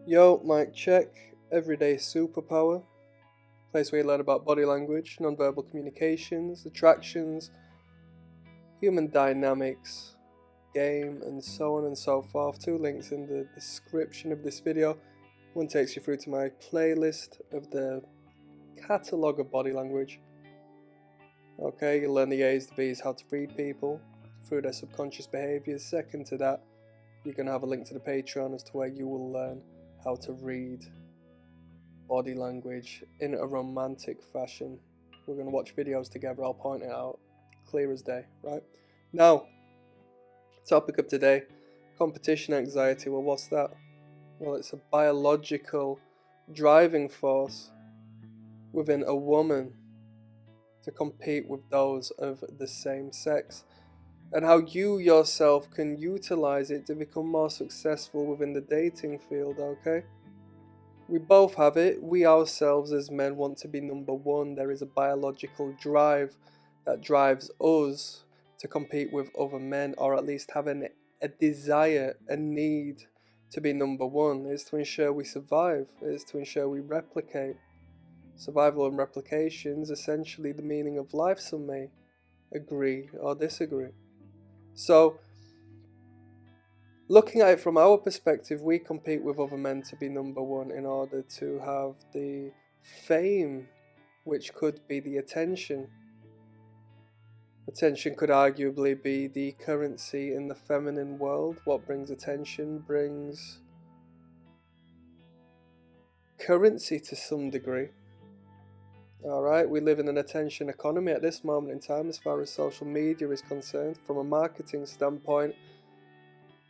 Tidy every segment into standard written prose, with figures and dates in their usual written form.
Yo, mic check. Everyday superpower. Place where you learn about body language, nonverbal communications, attractions, human dynamics, game, and so on and so forth. 2 links in the description of this video. One takes you through to my playlist of the catalogue of body language. Okay, you'll learn the A's, the B's, how to read people through their subconscious behaviours. Second to that, you're going to have a link to the Patreon as to where you will learn how to read body language in a romantic fashion. We're going to watch videos together. I'll point it out clear as day, right? Now, topic of today, competition anxiety. Well, what's that? Well, it's a biological driving force within a woman to compete with those of the same sex, and how you yourself can utilize it to become more successful within the dating field. Okay, we both have it. We ourselves as men want to be number one. There is a biological drive that drives us to compete with other men, or at least having a desire, a need to be number one. It's to ensure we survive. It's to ensure we replicate. Survival and replication is essentially the meaning of life. Some may agree or disagree. So, looking at it from our perspective, we compete with other men to be number one in order to have the fame, which could be the attention. Attention could arguably be the currency in the feminine world. What brings attention brings currency to some degree. Alright, we live in an attention economy at this moment in time as far as social media is concerned. From a marketing standpoint,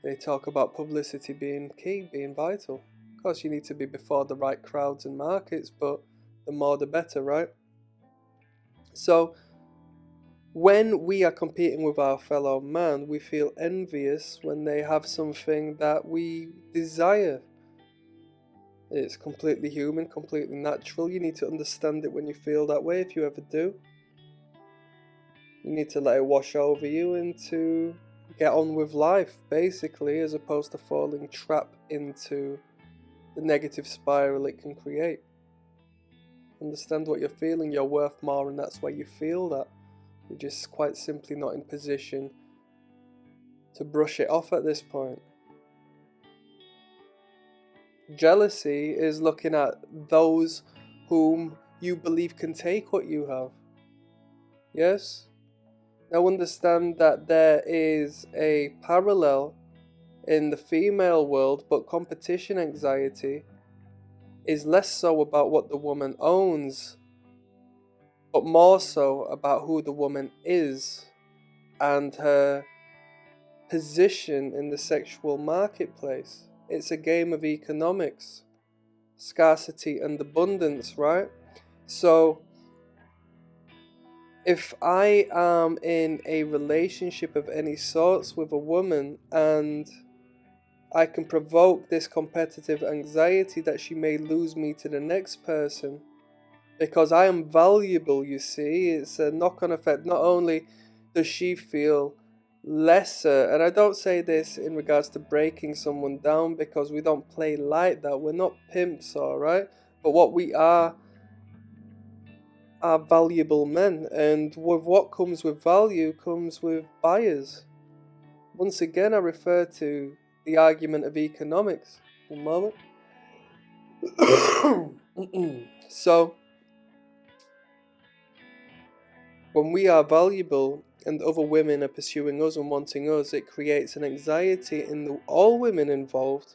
they talk about publicity being key, being vital. Of course, you need to be before the right crowds and markets, but the more the better, right? So, when we are competing with our fellow man, we feel envious when they have something that we desire. It's completely human, completely natural. You need to understand it when you feel that way, if you ever do. You need to let it wash over you and to get on with life, basically, as opposed to falling trapped into the negative spiral it can create. Understand what you're feeling, you're worth more, and that's why you feel that. You're just quite simply not in position to brush it off at this point. Jealousy is looking at those whom you believe can take what you have. Yes? Now understand that there is a parallel in the female world, but competition anxiety is less so about what the woman owns, but more so about who the woman is and her position in the sexual marketplace. It's a game of economics, scarcity and abundance, right? So, if I am in a relationship of any sorts with a woman and I can provoke this competitive anxiety that she may lose me to the next person because I am valuable, you see, it's a knock-on effect. Not only does she feel lesser, and I don't say this in regards to breaking someone down because we don't play like that. We're not pimps, alright? But what we are valuable men, and with what comes with value comes with buyers. Once again, I refer to the argument of economics. One moment. So, when we are valuable and other women are pursuing us and wanting us, it creates an anxiety in all women involved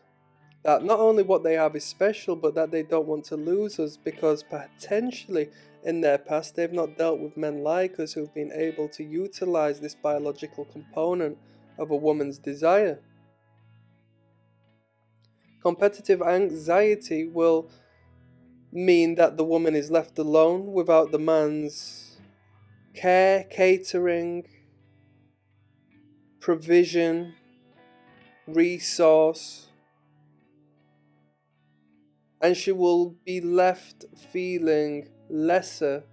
that not only what they have is special, but that they don't want to lose us because potentially in their past they've not dealt with men like us who've been able to utilize this biological component of a woman's desire. Competitive anxiety will mean that the woman is left alone without the man's care, catering, provision, resource, and she will be left feeling lesser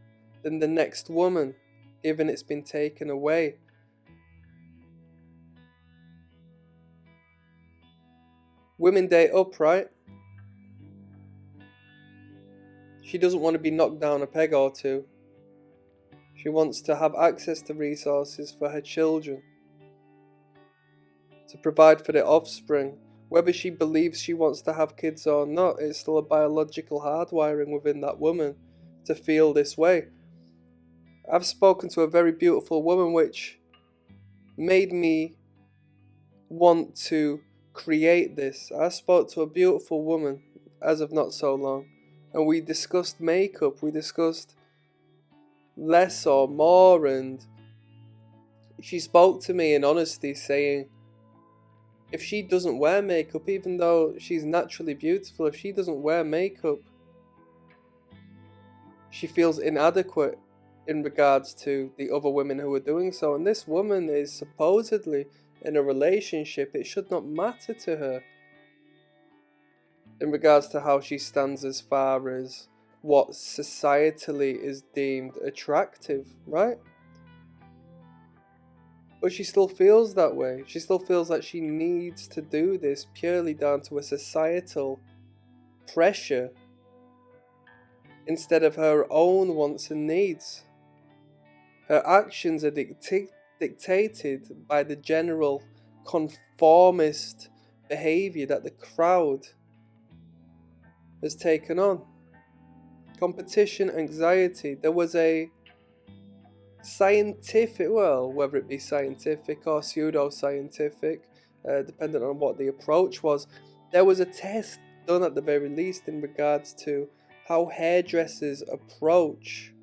than the next woman, given it's been taken away. Women date up, right? She doesn't want to be knocked down a peg or two. She wants to have access to resources for her children, to provide for their offspring. Whether she believes she wants to have kids or not, it's still a biological hardwiring within that woman to feel this way. I've spoken to a very beautiful woman which made me want to create this. I spoke to a beautiful woman as of not so long, and we discussed makeup, we discussed less or more, and she spoke to me in honesty, saying if she doesn't wear makeup, even though she's naturally beautiful, if she doesn't wear makeup, she feels inadequate in regards to the other women who are doing so. And this woman is supposedly in a relationship. It should not matter to her in regards to how she stands as far as what societally is deemed attractive, right? But she still feels that way. She still feels like she needs to do this purely down to a societal pressure instead of her own wants and needs. Her actions are dictated by the general conformist behavior that the crowd has taken on. Competition anxiety. There was a scientific, well, whether it be scientific or pseudo-scientific, depending on what the approach was, there was a test done at the very least in regards to how hairdressers approach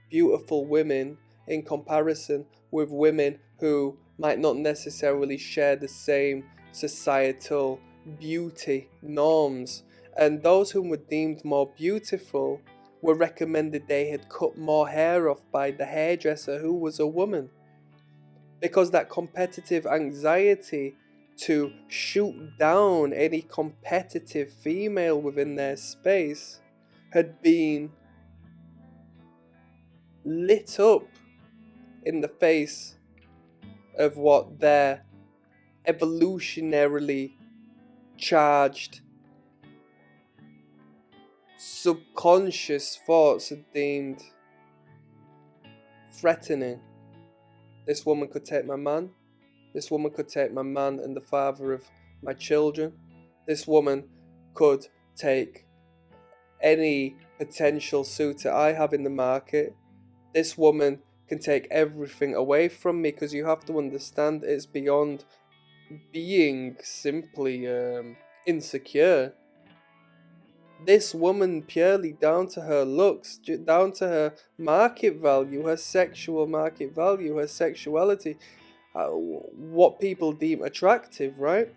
beautiful women in comparison with women who might not necessarily share the same societal beauty norms. And those who were deemed more beautiful were recommended they had cut more hair off by the hairdresser who was a woman, because that competitive anxiety to shoot down any competitive female within their space had been lit up in the face of what their evolutionarily charged subconscious thoughts are deemed threatening. This woman could take my man. This woman could take my man and the father of my children. This woman could take any potential suitor I have in the market. This woman can take everything away from me, because you have to understand it's beyond being simply insecure. This woman, purely down to her looks, down to her market value, her sexual market value, her sexuality, what people deem attractive, right?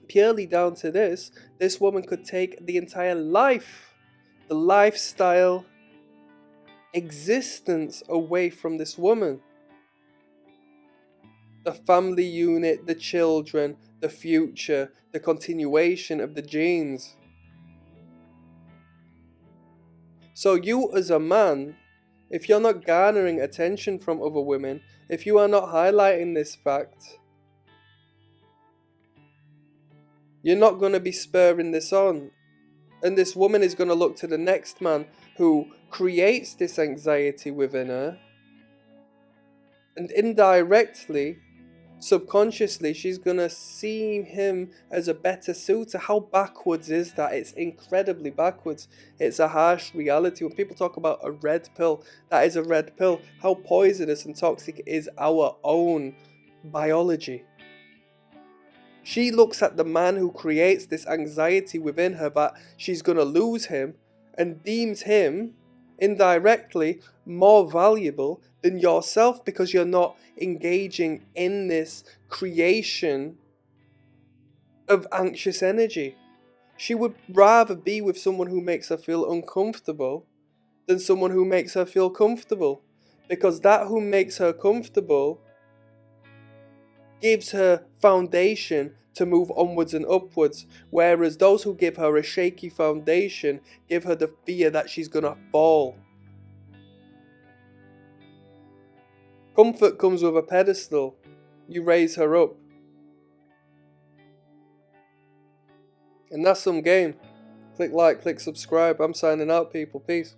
Purely down to this woman could take the entire life, the lifestyle, existence away from this woman. The family unit, the children, the future, the continuation of the genes. So you as a man, if you're not garnering attention from other women, if you are not highlighting this fact, you're not going to be spurring this on. And this woman is going to look to the next man who creates this anxiety within her. And indirectly, subconsciously, she's going to see him as a better suitor. How backwards is that? It's incredibly backwards. It's a harsh reality. When people talk about a red pill, that is a red pill. How poisonous and toxic is our own biology? She looks at the man who creates this anxiety within her that she's going to lose him, and deems him indirectly more valuable than yourself, because you're not engaging in this creation of anxious energy. She would rather be with someone who makes her feel uncomfortable than someone who makes her feel comfortable, because that who makes her comfortable gives her foundation to move onwards and upwards, whereas those who give her a shaky foundation give her the fear that she's gonna fall. Comfort comes with a pedestal. You raise her up. And that's some game. Click like, click subscribe. I'm signing out, people. Peace.